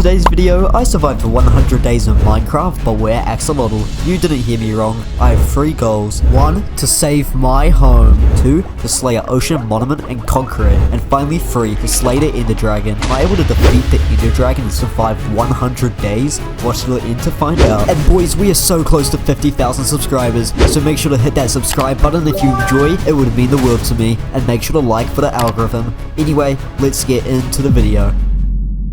today's video, I survived for 100 days in Minecraft, but we're Axolotl. You didn't hear me wrong. I have 3 goals. 1. To save my home. 2. To slay an ocean monument and conquer it. And finally 3. To slay the Ender Dragon. Am I able to defeat the Ender Dragon and survive 100 days? Watch till the end to find out. And boys, we are so close to 50,000 subscribers, so make sure to hit that subscribe button if you enjoy. It would mean the world to me. And make sure to like for the algorithm. Anyway, let's get into the video.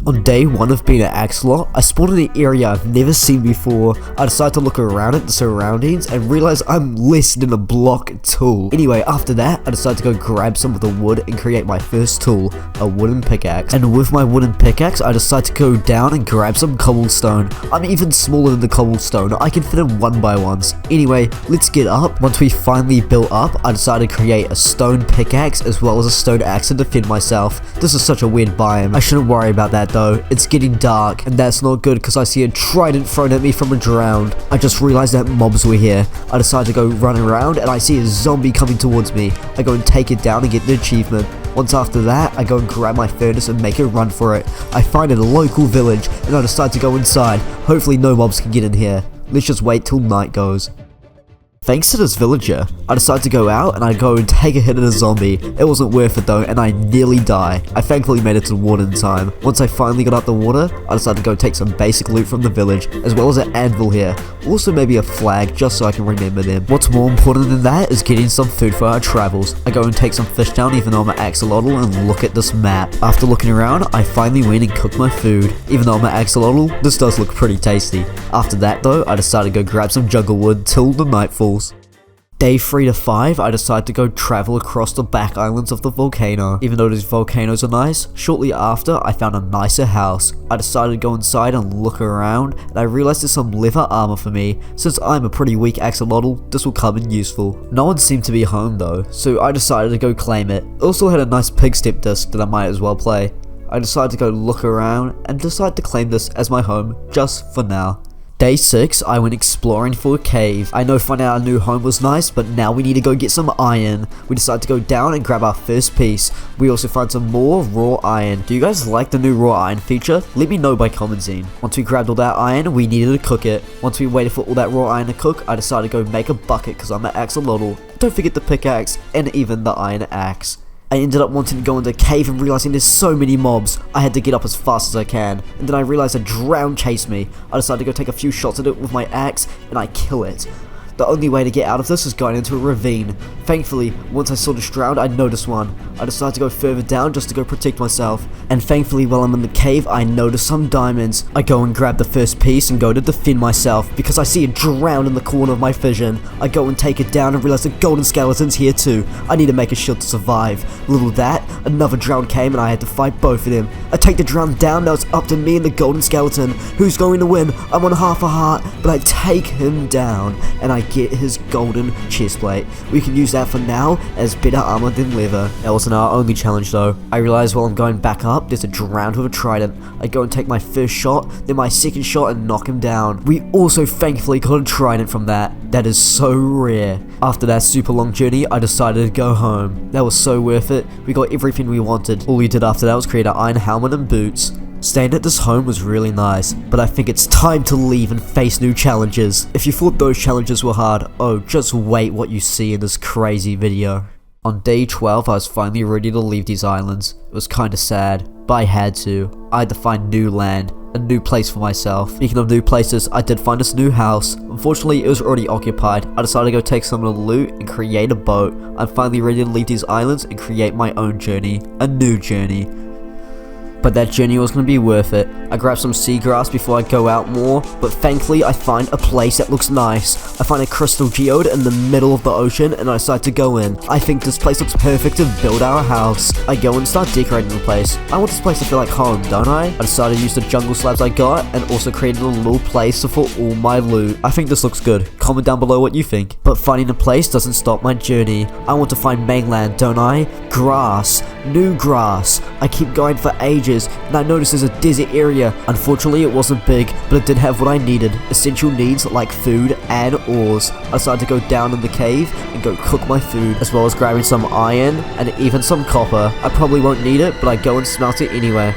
On day 1 of being an Axolotl, I spawned in an area I've never seen before. I decided to look around at the surroundings and realize I'm less than a block tall. Anyway, after that, I decided to go grab some of the wood and create my first tool, a wooden pickaxe. And with my wooden pickaxe, I decided to go down and grab some cobblestone. I'm even smaller than the cobblestone, I can fit in 1x1s. Anyway, let's get up. Once we finally built up, I decided to create a stone pickaxe as well as a stone axe to defend myself. This is such a weird biome. I shouldn't worry about that though. It's getting dark, and that's not good because I see a trident thrown at me from a drowned. I just realized that mobs were here. I decided to go run around, and I see a zombie coming towards me. I go and take it down and get the achievement. Once after that, I go and grab my furnace and make a run for it. I find a local village, and I decide to go inside. Hopefully no mobs can get in here. Let's just wait till night goes. Thanks to this villager, I decided to go out and I go and take a hit at a zombie. It wasn't worth it though, and I nearly die. I thankfully made it to the water in time. Once I finally got out the water, I decided to go take some basic loot from the village, as well as an anvil here. Also maybe a flag, just so I can remember them. What's more important than that is getting some food for our travels. I go and take some fish down even though I'm an axolotl, and look at this map. After looking around, I finally went and cooked my food. Even though I'm an axolotl, this does look pretty tasty. After that though, I decided to go grab some jungle wood till the night falls. Day 3 to 5, I decided to go travel across the back islands of the volcano. Even though these volcanoes are nice, shortly after, I found a nicer house. I decided to go inside and look around, and I realized there's some leather armor for me. Since I'm a pretty weak axolotl, this will come in useful. No one seemed to be home though, so I decided to go claim it. It also had a nice pig step disc that I might as well play. I decided to go look around, and decided to claim this as my home, just for now. Day 6, I went exploring for a cave. I know finding our new home was nice, but now we need to go get some iron. We decided to go down and grab our first piece. We also found some more raw iron. Do you guys like the new raw iron feature? Let me know by commenting. Once we grabbed all that iron, we needed to cook it. Once we waited for all that raw iron to cook, I decided to go make a bucket because I'm an axolotl. Don't forget the pickaxe and even the iron axe. I ended up wanting to go into a cave and realizing there's so many mobs. I had to get up as fast as I can, and then I realized a drown chased me. I decided to go take a few shots at it with my axe, and I kill it. The only way to get out of this is going into a ravine. Thankfully, once I saw this drowned, I noticed one. I decided to go further down just to go protect myself. And thankfully, while I'm in the cave, I noticed some diamonds. I go and grab the first piece and go to defend myself because I see a drowned in the corner of my vision. I go and take it down and realize the golden skeleton's here too. I need to make a shield to survive. Little that, another drowned came and I had to fight both of them. I take the drowned down, now it's up to me and the golden skeleton. Who's going to win? I'm on half a heart, but I take him down and I get his golden chestplate. We can use that for now as better armor than leather. That wasn't our only challenge though. I realized while I'm going back up, there's a drowned with a trident. I go and take my first shot, then my second shot and knock him down. We also thankfully got a trident from that. That is so rare. After that super long journey, I decided to go home. That was so worth it. We got everything we wanted. All we did after that was create an iron helmet and boots. Staying at this home was really nice, but I think it's time to leave and face new challenges. If you thought those challenges were hard, oh, just wait what you see in this crazy video. On day 12, I was finally ready to leave these islands. It was kinda sad, but I had to. I had to find new land, a new place for myself. Speaking of new places, I did find this new house. Unfortunately, it was already occupied. I decided to go take some of the loot and create a boat. I'm finally ready to leave these islands and create my own journey, a new journey. But that journey was going to be worth it. I grabbed some seagrass before I go out more, but thankfully I find a place that looks nice. I find a crystal geode in the middle of the ocean and I decide to go in. I think this place looks perfect to build our house. I go and start decorating the place. I want this place to feel like home, don't I? I decided to use the jungle slabs I got and also created a little place for all my loot. I think this looks good. Comment down below what you think. But finding a place doesn't stop my journey. I want to find mainland, don't I? Grass. New grass. I keep going for ages and I noticed there's a desert area. Unfortunately it wasn't big, but it did have what I needed. Essential needs like food and ores. I decided to go down in the cave and go cook my food, as well as grabbing some iron and even some copper. I probably won't need it, but I go and smelt it anyway.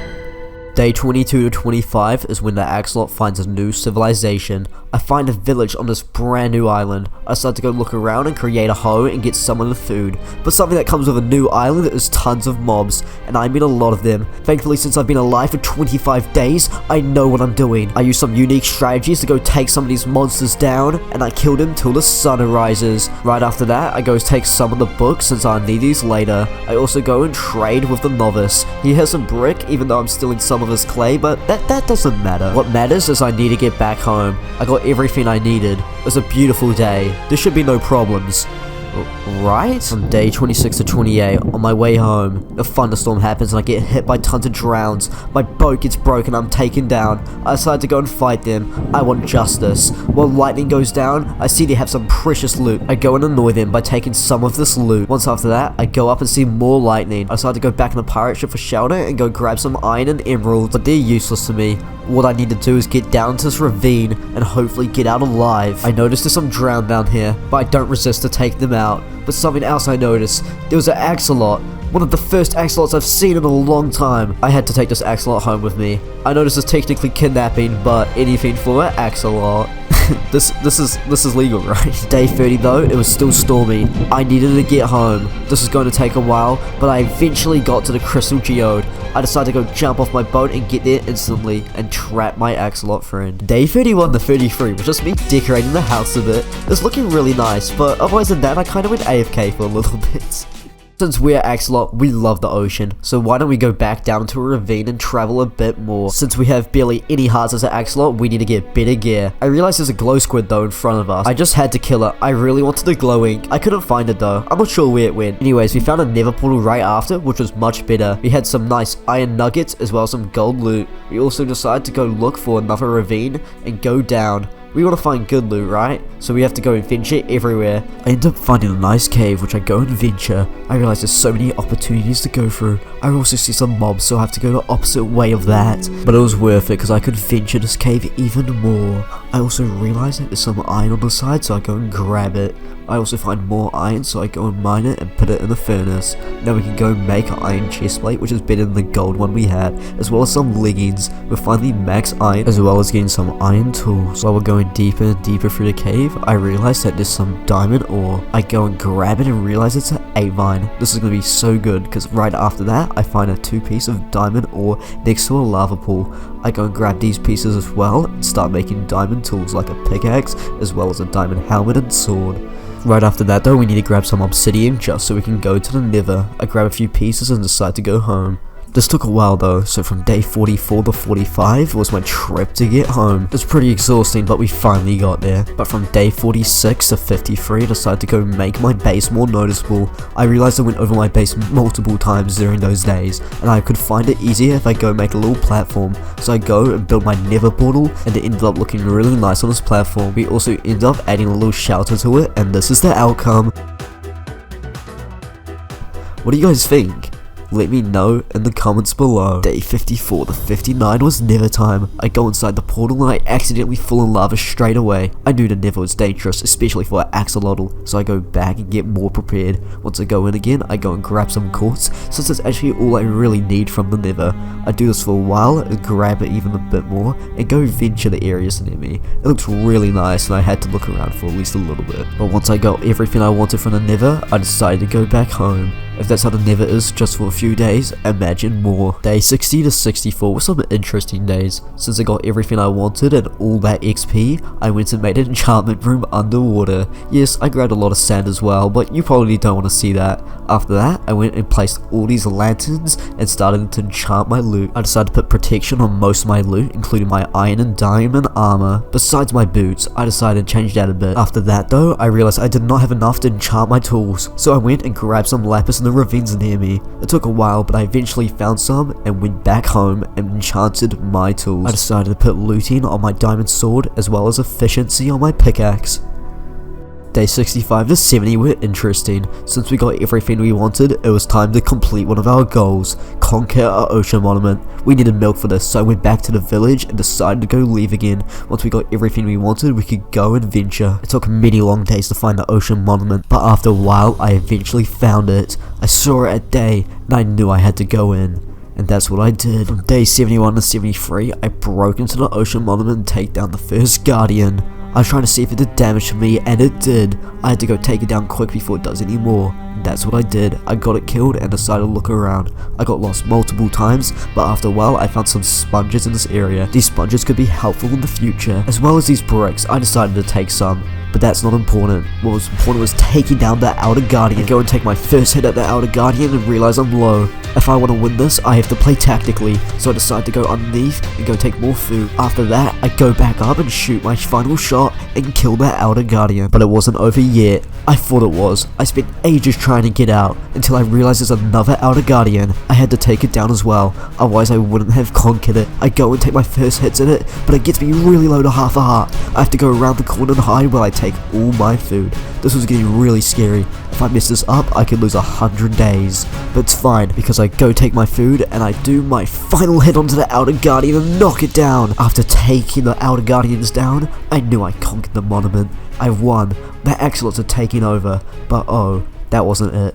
Day 22 to 25 is when the Axolotl finds a new civilization. I find a village on this brand new island. I start to go look around and create a hoe and get some of the food. But something that comes with a new island is tons of mobs, and I meet a lot of them. Thankfully, since I've been alive for 25 days, I know what I'm doing. I use some unique strategies to go take some of these monsters down, and I kill them till the sun arises. Right after that, I go take some of the books since I'll need these later. I also go and trade with the novice. He has some brick, even though I'm stealing some of his clay, but that doesn't matter. What matters is I need to get back home. I got everything I needed. It was a beautiful day. There should be no problems. Right? From day 26 to 28, on my way home, a thunderstorm happens and I get hit by tons of drowns. My boat gets broken, I'm taken down. I decide to go and fight them. I want justice. While lightning goes down, I see they have some precious loot. I go and annoy them by taking some of this loot. Once after that, I go up and see more lightning. I decide to go back in the pirate ship for shelter and go grab some iron and emeralds, but they're useless to me. What I need to do is get down to this ravine and hopefully get out alive. I notice there's some drowned down here, but I don't resist to take them out. But something else I noticed, there was an axolotl. One of the first axolotls I've seen in a long time. I had to take this axolotl home with me. I know this is technically kidnapping, but anything for an axolotl. This is legal, right? Day 30 though, it was still stormy. I needed to get home. This is going to take a while, but I eventually got to the crystal geode. I decided to go jump off my boat and get there instantly and trap my axolotl friend. Day 31 to 33 was just me decorating the house a bit. It's looking really nice, but otherwise than that, I kind of went AFK for a little bit. Since we're Axolotl, we love the ocean, so why don't we go back down to a ravine and travel a bit more. Since we have barely any hearts as an Axolotl, we need to get better gear. I realized there's a glow squid though in front of us. I just had to kill it. I really wanted the glow ink. I couldn't find it though. I'm not sure where it went. Anyways, we found a nether portal right after, which was much better. We had some nice iron nuggets as well as some gold loot. We also decided to go look for another ravine and go down. We want to find good loot, right? So we have to go and venture everywhere. I end up finding a nice cave, which I go and venture. I realize there's so many opportunities to go through. I also see some mobs, so I have to go the opposite way of that. But it was worth it, because I could venture this cave even more. I also realize that there's some iron on the side, so I go and grab it. I also find more iron, so I go and mine it and put it in the furnace. Now we can go make an iron chestplate, which is better than the gold one we had, as well as some leggings. We're finally max iron, as well as getting some iron tools. While we're going deeper and deeper through the cave, I realize that there's some diamond ore. I go and grab it and realize it's an 8 vine. This is going to be so good, because right after that, I find a 2-piece of diamond ore next to a lava pool. I go and grab these pieces as well, and start making diamond tools like a pickaxe, as well as a diamond helmet and sword. Right after that though, we need to grab some obsidian just so we can go to the nether. I grab a few pieces and decide to go home. This took a while though, so from day 44 to 45 was my trip to get home. It was pretty exhausting, but we finally got there. But from day 46 to 53, I decided to go make my base more noticeable. I realized I went over my base multiple times during those days, and I could find it easier if I go make a little platform. So I go and build my nether portal, and it ended up looking really nice on this platform. We also ended up adding a little shelter to it, and this is the outcome. What do you guys think? Let me know in the comments below. Day 54 to 59 was nether time. I go inside the portal and I accidentally fall in lava straight away. I knew the nether was dangerous, especially for an axolotl, so I go back and get more prepared. Once I go in again, I go and grab some quartz, since that's actually all I really need from the nether. I do this for a while and grab it even a bit more and go venture the areas near me. It looks really nice and I had to look around for at least a little bit. But once I got everything I wanted from the nether, I decided to go back home. If that's how the nether is just for a few days, imagine more. Day 60 to 64 were some interesting days. Since I got everything I wanted and all that XP, I went and made an enchantment room underwater. Yes, I grabbed a lot of sand as well, but you probably don't want to see that. After that, I went and placed all these lanterns and started to enchant my loot. I decided to put protection on most of my loot, including my iron and diamond armor. Besides my boots, I decided to change that a bit. After that though, I realized I did not have enough to enchant my tools, so I went and grabbed some lapis in the ravines near me. It took a while, but I eventually found some and went back home and enchanted my tools. I decided to put looting on my diamond sword as well as efficiency on my pickaxe. Day 65 to 70 were interesting. Since we got everything we wanted, it was time to complete one of our goals, conquer our ocean monument. We needed milk for this, so I went back to the village and decided to go leave again. Once we got everything we wanted, we could go and venture. It took many long days to find the ocean monument, but after a while, I eventually found it. I saw it at day, and I knew I had to go in. and that's what I did. From day 71 to 73, I broke into the ocean monument and take down the first guardian. I was trying to see if it did damage to me, and it did. I had to go take it down quick before it does any more. That's what I did. I got it killed and decided to look around. I got lost multiple times, but after a while I found some sponges in this area. These sponges could be helpful in the future. As well as these bricks, I decided to take some. But that's not important. What was important was taking down the outer guardian. I go and take my first hit at the outer guardian and realize I'm low. If I want to win this, I have to play tactically, so I decide to go underneath and go take more food. After that, I go back up and shoot my final shot and kill the outer guardian. But it wasn't over yet. I thought it was. I spent ages trying to get out until I realized there's another outer guardian. I had to take it down as well, otherwise I wouldn't have conquered it. I go and take my first hits at it, but it gets me really low to half a heart. I have to go around the corner and hide while I take all my food. This was getting really scary. If I mess this up, I could lose 100 days. But it's fine, because I go take my food and I do my final hit onto the outer guardian and knock it down. After taking the outer guardians down, I knew I conquered the monument. I won. The Axolotls are taking over. But oh, that wasn't it.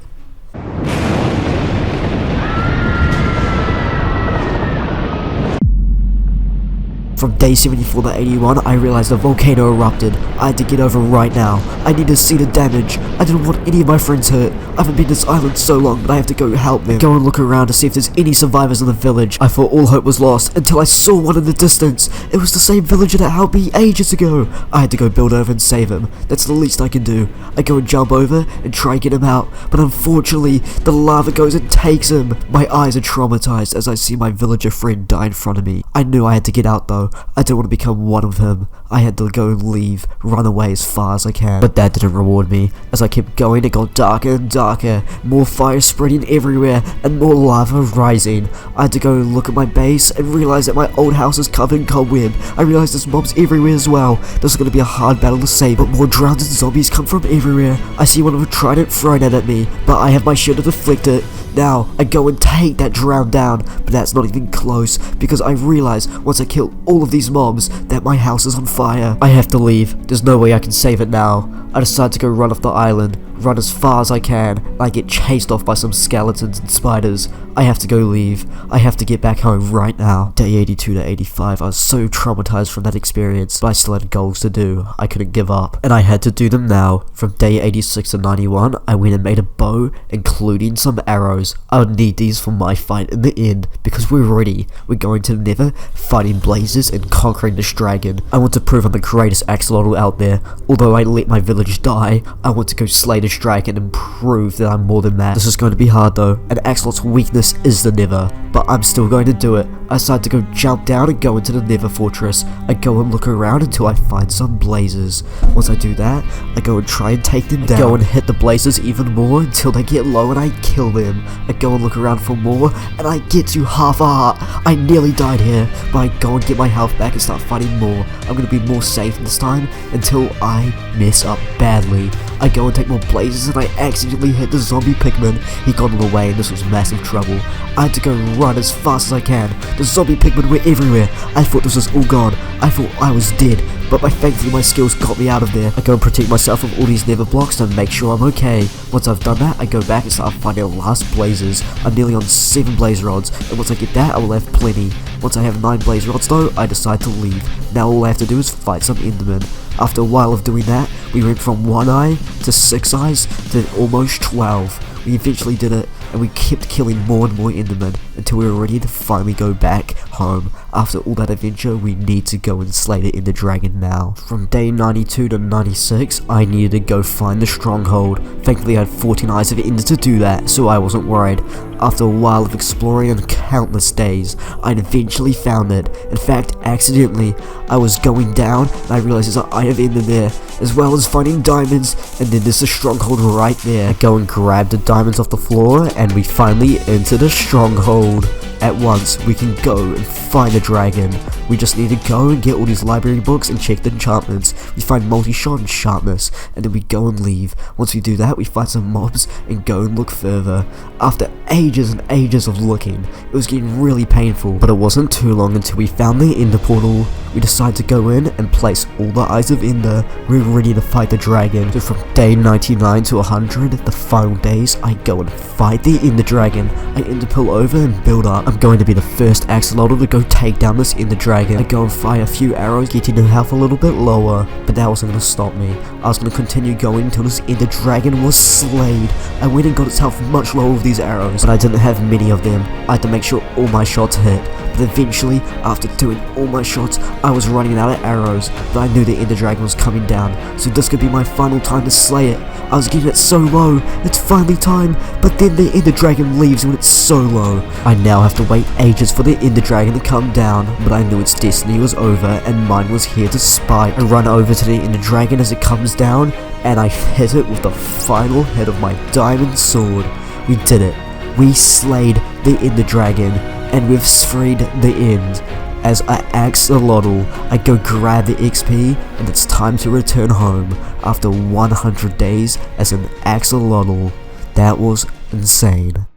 From day 74 to 81, I realized a volcano erupted. I had to get over right now. I need to see the damage. I didn't want any of my friends hurt. I haven't been to this island so long, but I have to go help them. Go and look around to see if there's any survivors in the village. I thought all hope was lost until I saw one in the distance. It was the same villager that helped me ages ago. I had to go build over and save him. That's the least I can do. I go and jump over and try and get him out, but unfortunately, the lava goes and takes him. My eyes are traumatized as I see my villager friend die in front of me. I knew I had to get out though. I didn't want to become one of them. I had to go and leave, run away as far as I can. But that didn't reward me. As I kept going, it got darker and darker. More fire spreading everywhere, and more lava rising. I had to go and look at my base, and realize that my old house is covered in cobweb. I realized there's mobs everywhere as well. This is going to be a hard battle to save, but more drowned zombies come from everywhere. I see one of a trident thrown at me, but I have my shield to deflect it. Now, I go and take that drown down, but that's not even close, because I realize once I kill all of these mobs, that my house is on fire. I have to leave. There's no way I can save it now. I decide to go run off the island, run as far as I can, and I get chased off by some skeletons and spiders. I have to go leave. I have to get back home right now. Day 82 to 85, I was so traumatized from that experience, but I still had goals to do. I couldn't give up, and I had to do them now. From day 86 to 91, I went and made a bow, including some arrows. I would need these for my fight in the end, because we're ready. We're going to the Nether, fighting blazes and conquering this dragon. I want to prove I'm the greatest axolotl out there. Although I let my village die, I want to go slay this dragon and prove that I'm more than that. This is going to be hard though. An axolot's weakness is the Nether, but I'm still going to do it. I decide to go jump down and go into the Nether fortress. I go and look around until I find some blazes. Once I do that, I go and try and take them down. I go and hit the blazes even more until they get low and I kill them. I go and look around for more, and I get to half a heart. I nearly died here, but I go and get my health back and start fighting more. I'm going to be more safe this time until I mess up badly. I go and take more blazes and I accidentally hit the zombie pigman. He got in the way and this was massive trouble. I had to go run as fast as I can. The zombie pigmen were everywhere. I thought this was all gone. I thought I was dead, but thankfully my skills got me out of there. I go and protect myself with all these Nether blocks to make sure I'm okay. Once I've done that, I go back and start finding the last blazes. I'm nearly on 7 blaze rods, and once I get that, I will have plenty. Once I have 9 blaze rods though, I decide to leave. Now all I have to do is fight some endermen. After a while of doing that, we went from 1 eye to 6 eyes to almost 12. We eventually did it, and we kept killing more and more endermen until we were ready to finally go back home. After all that adventure, we need to go and slay the ender dragon now. From day 92 to 96, I needed to go find the stronghold. Thankfully I had 14 eyes of ender to do that, so I wasn't worried. After a while of exploring and countless days, I eventually found it. In fact, accidentally, I was going down and I realized there's an eye of ender there, as well as finding diamonds, and then there's a stronghold right there. I go and grab the diamonds off the floor, and we finally enter the stronghold. At once, we can go and find a dragon. We just need to go and get all these library books and check the enchantments. We find multi-shot and sharpness, and then we go and leave. Once we do that, we find some mobs and go and look further. After ages and ages of looking, it was getting really painful, but it wasn't too long until we found the ender portal. we decide to go in and place all the eyes of Ender. We're ready to fight the dragon. So from day 99 to 100, the final days, I go and fight the Ender dragon. I Ender pull over and build up. I'm going to be the first Axolotl to go take down this Ender dragon. I go and fire a few arrows, getting the health a little bit lower, but that wasn't going to stop me. I was going to continue going until this Ender dragon was slayed. I went and got its health much lower with these arrows, but I didn't have many of them. I had to make sure all my shots hit. But eventually, after doing all my shots, I was running out of arrows, but I knew the Ender dragon was coming down, so this could be my final time to slay it. I was getting it so low, it's finally time, but then the Ender dragon leaves when it's so low. I now have to wait ages for the Ender dragon to come down, but I knew its destiny was over and mine was here to spite. I run over to the Ender dragon as it comes down, and I hit it with the final hit of my diamond sword. We did it. We slayed the Ender dragon, and we've freed the End. As I Axolotl, I go grab the XP, and it's time to return home after 100 days as an Axolotl. That was insane.